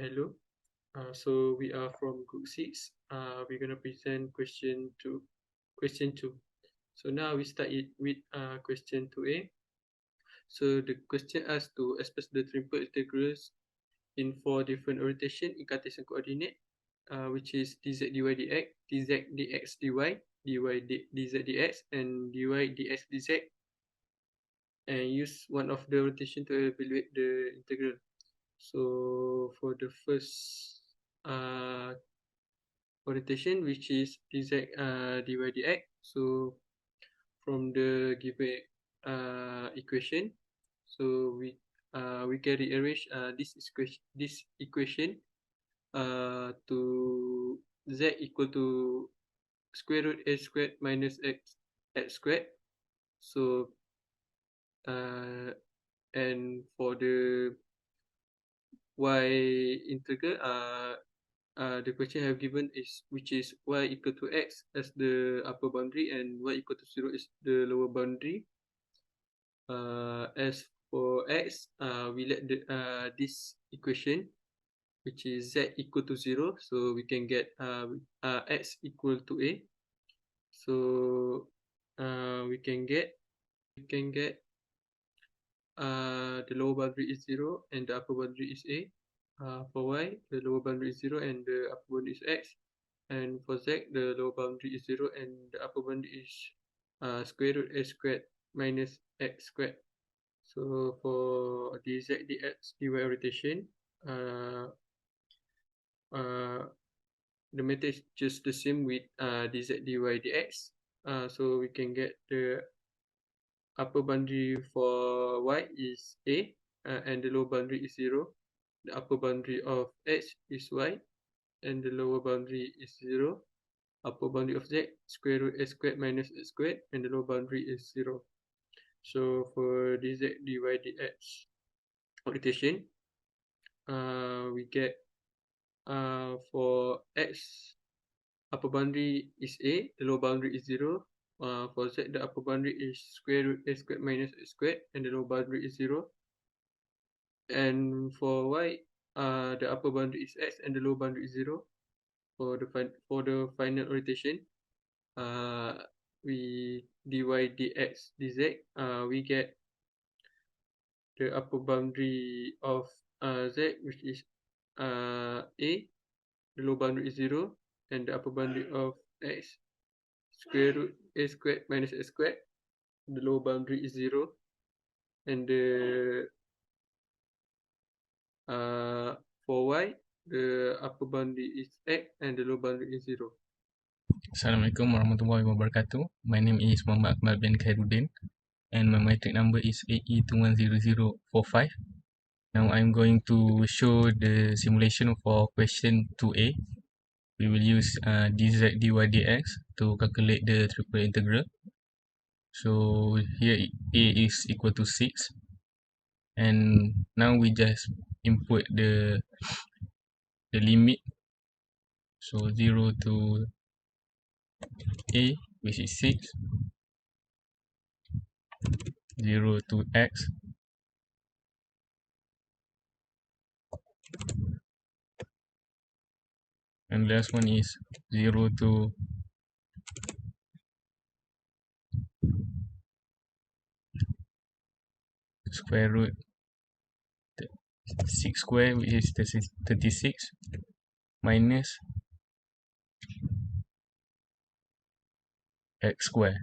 Hello. So we are from Group 6. We're gonna present question 2. So now we start it with question 2A. So the question asks to express the triple integrals in 4 different orientation in Cartesian coordinate, which is dz dy dx, dz dx dy, dz dx, and dy dx dz, and use one of the rotation to evaluate the integral. So for the first orientation, which is dz dy dx. So from the given equation, so we can rearrange this equation to z equal to square root a squared minus x squared. So and for the y integral, the question I have given is which is y equal to x as the upper boundary and y equal to 0 is the lower boundary. As for x, we let this equation, which is z equal to 0, so we can get x equal to a. So we can get the lower boundary is 0 and the upper boundary is a. For y, the lower boundary is 0 and the upper boundary is x. And for z, the lower boundary is 0 and the upper boundary is square root a squared minus x squared. So for dz dx dy rotation, the method is just the same with dz dy dx. So we can get the upper boundary for y is a, and the lower boundary is 0. The upper boundary of x is y, and the lower boundary is 0. Upper boundary of z, square root a squared minus x squared, and the lower boundary is 0. So for dz dy dx rotation, we get for x, upper boundary is a, the lower boundary is 0. For z, the upper boundary is square root a squared minus x squared, and the lower boundary is 0. And for y, the upper boundary is x and the lower boundary is 0. For the final rotation, we dy dx dz, we get the upper boundary of z, which is a, the lower boundary is 0, and the upper boundary of x, square root a squared minus x squared, the lower boundary is 0, and the for y, the upper boundary is x and the lower boundary is 0. Assalamualaikum warahmatullahi wabarakatuh. My name is Muhammad Akmal bin Khairuddin and my matric number is BEE20303. Now I'm going to show the simulation for question 2A. We will use dz dy dx to calculate the triple integral. So here a is equal to 6, and now we just input the limit. So 0 to a, which is 6, 0 to x, and last one is 0 to square root 6 square, which is 36, minus x square.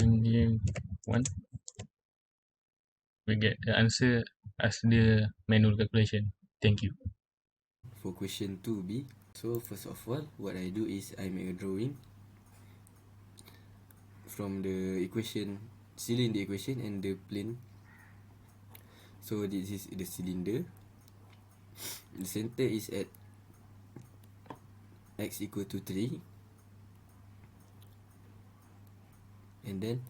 In the one, we get the answer as the manual calculation. Thank you. For question 2B, so first of all, what I do is I make a drawing from the equation, cylinder equation and the plane. So this is the cylinder. The center is at x equal to 3, and then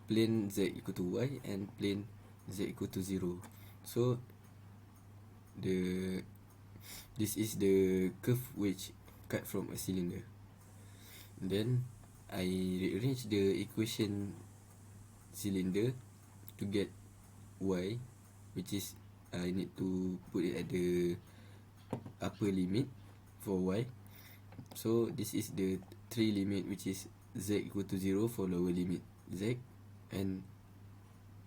plane z equal to y and plane z equal to 0. So this is the curve which cut from a cylinder. Then I rearrange the equation cylinder to get y, which is I need to put it at the upper limit for y. So this is the 3 limit, which is z equal to 0 for lower limit z, and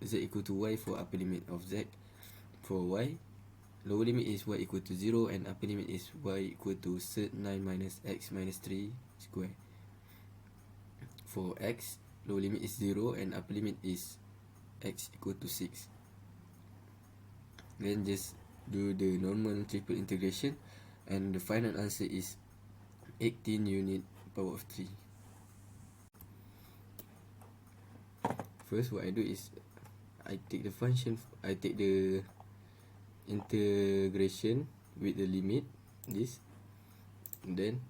z equal to y for upper limit of z. For y, lower limit is y equal to 0 and upper limit is y equal to cert 9 minus x minus 3 square. For x, lower limit is 0 and upper limit is x equal to 6. Then just do the normal triple integration, and the final answer is 18 unit power of 3. First, what I do is I take the function, I take the integration with the limit, this, and then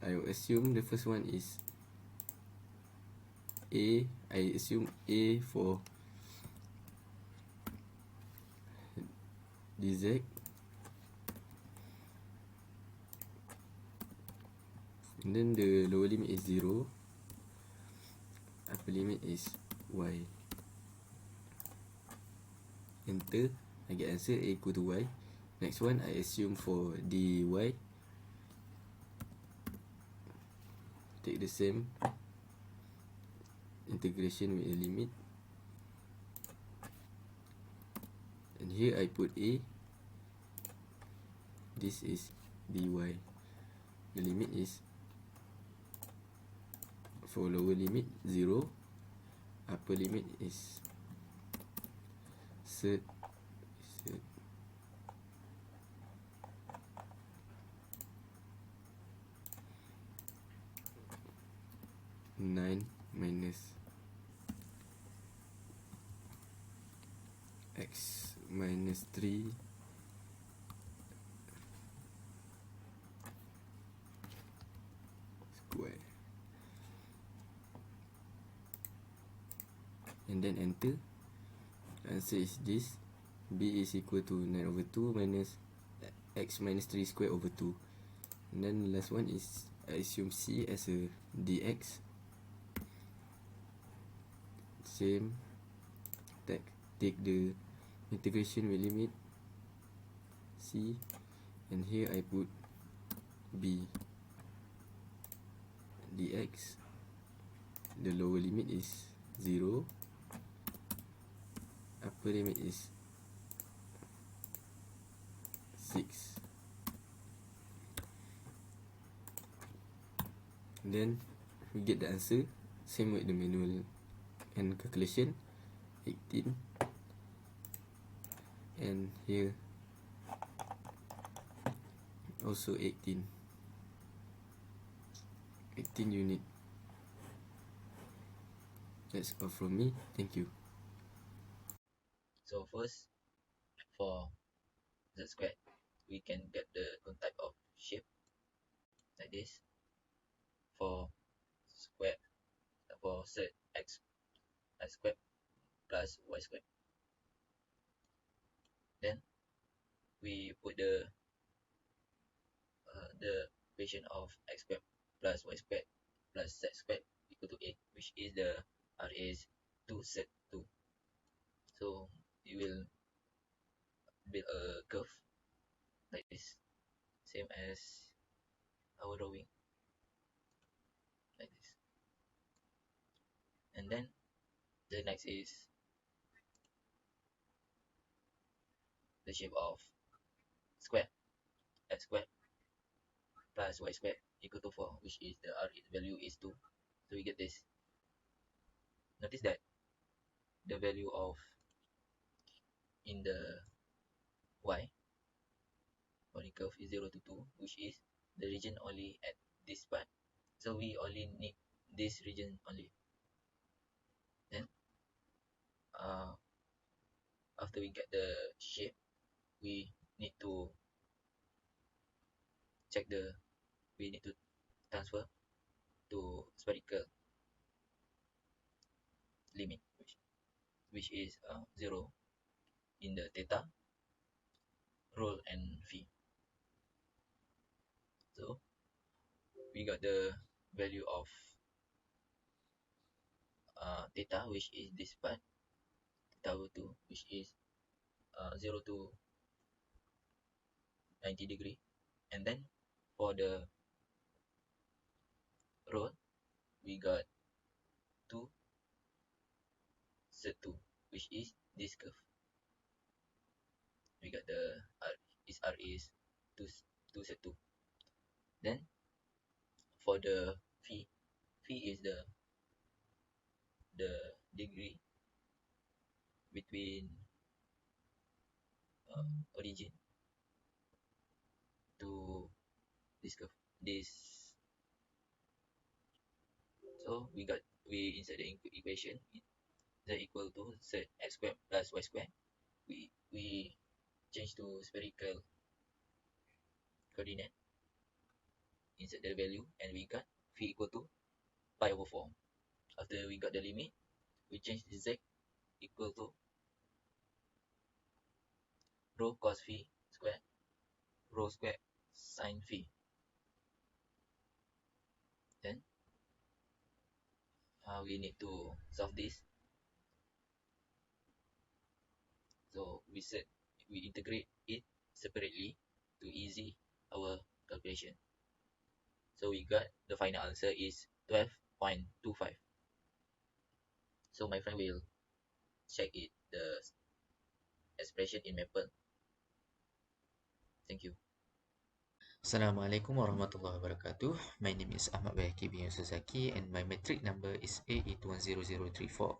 I will assume the first one is a. I assume a for dz, and then the lower limit is 0, upper limit is y. Enter, I get answer a equal to y. Next one, I assume for dy, take the same integration with a limit, and here I put a, this is dy. The limit is, for lower limit 0, upper limit is cert 9 minus x minus 3 square, and then enter. Answer is this. B is equal to 9 over 2 minus x minus 3 square over 2. And then the last one is I assume C as a dx. Same, take the integration with limit C, and here I put B dx. The lower limit is 0, upper limit is 6. Then we get the answer, same with the manual and calculation, 18, and here also 18 unit. That's all from me. Thank you. So first, for z squared, we can get the type of shape like this. For square, for z x squared plus y squared. Then we put the equation of x squared plus y squared plus z squared equal to a, which is the r is 2 z 2. So we will build a curve like this, same as our drawing, like this. And then the next is the shape of square, x squared plus y squared equal to 4, which is the r value is 2. So we get this. Notice that the value of in the y for the curve is 0 to 2, which is the region only at this part. So we only need this region only. Then after we get the shape, we need to check we need to transfer to spherical limit, which is 0 in the theta, rho, and phi. So we got the value of theta, which is this part, theta over 2, which is 0 to 90 degree. And then for the rho, we got 2 Z2, which is this curve. We got the R is 2 Z2. Then for the phi is the degree between origin to this curve. So we insert the equation, z equal to z x squared plus y squared. We change to spherical coordinate, insert the value, and we got phi equal to pi over 4. After we got the limit, we change z equal to rho cos phi squared, rho squared sin phi. Then we need to solve this. So we integrate it separately to easy our calculation. So we got the final answer is 12.25. So my friend will check it, the expression in Maple. Thank you. Assalamualaikum warahmatullahi wabarakatuh. My name is Ahmad Bayaki bin Yusuzaki and my metric number is AE20304.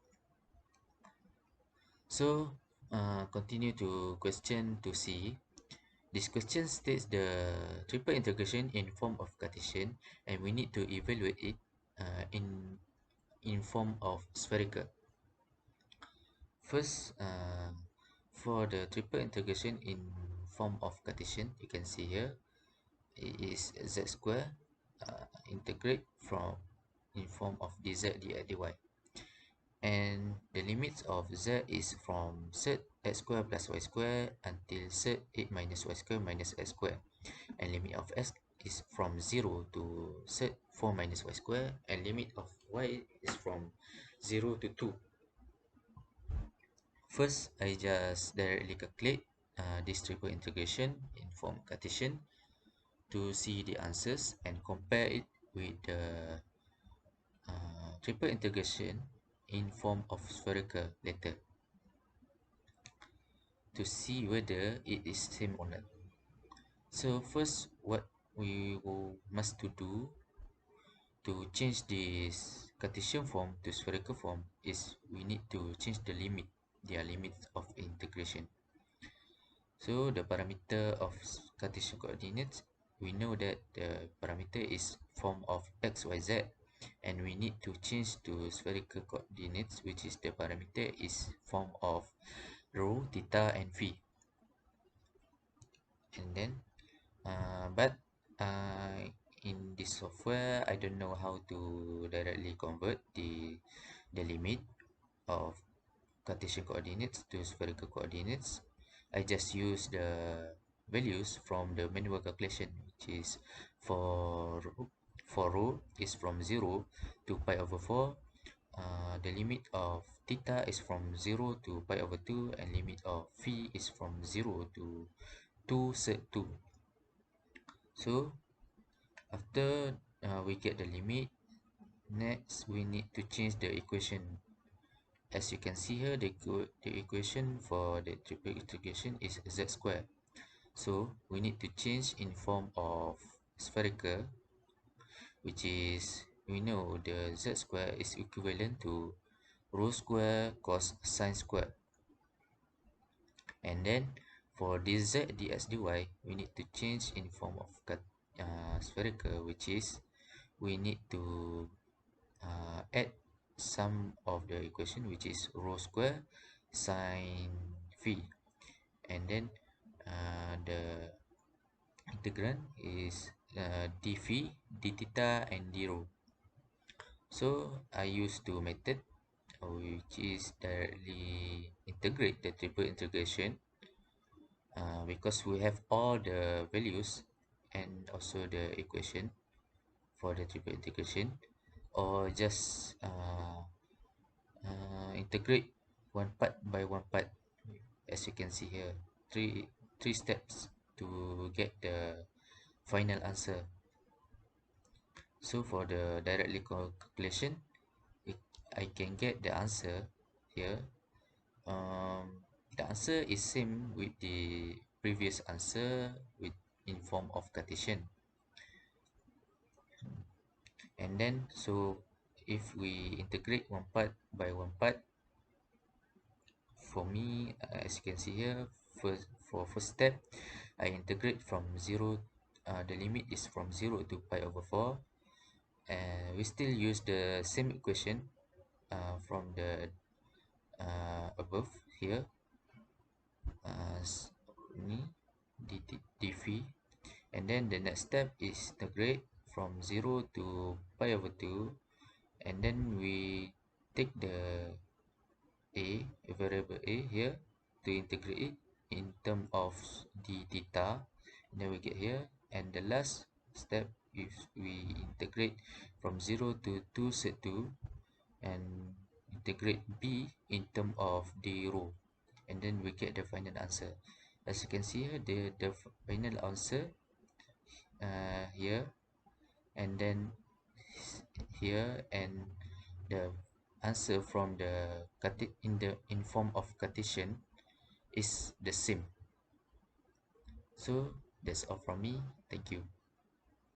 So, continue to question to see. This question states the triple integration in form of Cartesian and we need to evaluate it in form of spherical. First, for the triple integration in form of Cartesian, you can see here, it is z square integrate from in form of dz dx dy, and the limits of z is from z x square plus y square until z 8 minus y square minus x square, and limit of x is from 0 to z 4 minus y square, and limit of y is from 0 to 2. First, I just directly calculate this triple integration in form Cartesian to see the answers and compare it with the triple integration in form of spherical later to see whether it is same or not. So first, what we must to do to change this Cartesian form to spherical form is we need to change the limits of integration. So the parameter of Cartesian coordinates, we know that the parameter is form of x, y, z, and we need to change to spherical coordinates, which is the parameter is form of rho, theta, and phi. And then, but in this software, I don't know how to directly convert the limit of Cartesian coordinates to spherical coordinates. I just use the values from the manual calculation, which is for rho is from 0 to pi over 4. The limit of theta is from 0 to pi over 2, and limit of phi is from 0 to 2 sec 2. So after we get the limit, next we need to change the equation. As you can see here, the equation for the triple integration is z square. So we need to change in form of spherical, which is, we know the z square is equivalent to rho square cos sin square. And then for dz dx dy, we need to change in form of spherical, which is we need to add some of the equation, which is rho square sin phi, and then the integrand is d phi, d theta, and d rho. So I use two method. which is directly integrate the triple integration, because we have all the values and also the equation for the triple integration, or just integrate one part by one part. As you can see here, three steps to get the final answer. So for the directly calculation, it, I can get the answer here. The answer is same with the previous answer with in form of Cartesian. And then so if we integrate one part by one part, for me, as you can see here, first step, I integrate from 0, the limit is from 0 to pi over 4, and we still use the same equation from the above here, ni dv, and then the next step is integrate from 0 to pi over 2, and then we take the variable a here to integrate it in term of the theta, and then we get here, and the last step is we integrate from 0 to 2 set 2 and integrate b in term of the row, and then we get the final answer. As you can see here, the final answer here, and then here, and the answer from the in form of Cartesian is the same. So that's all from me. Thank you.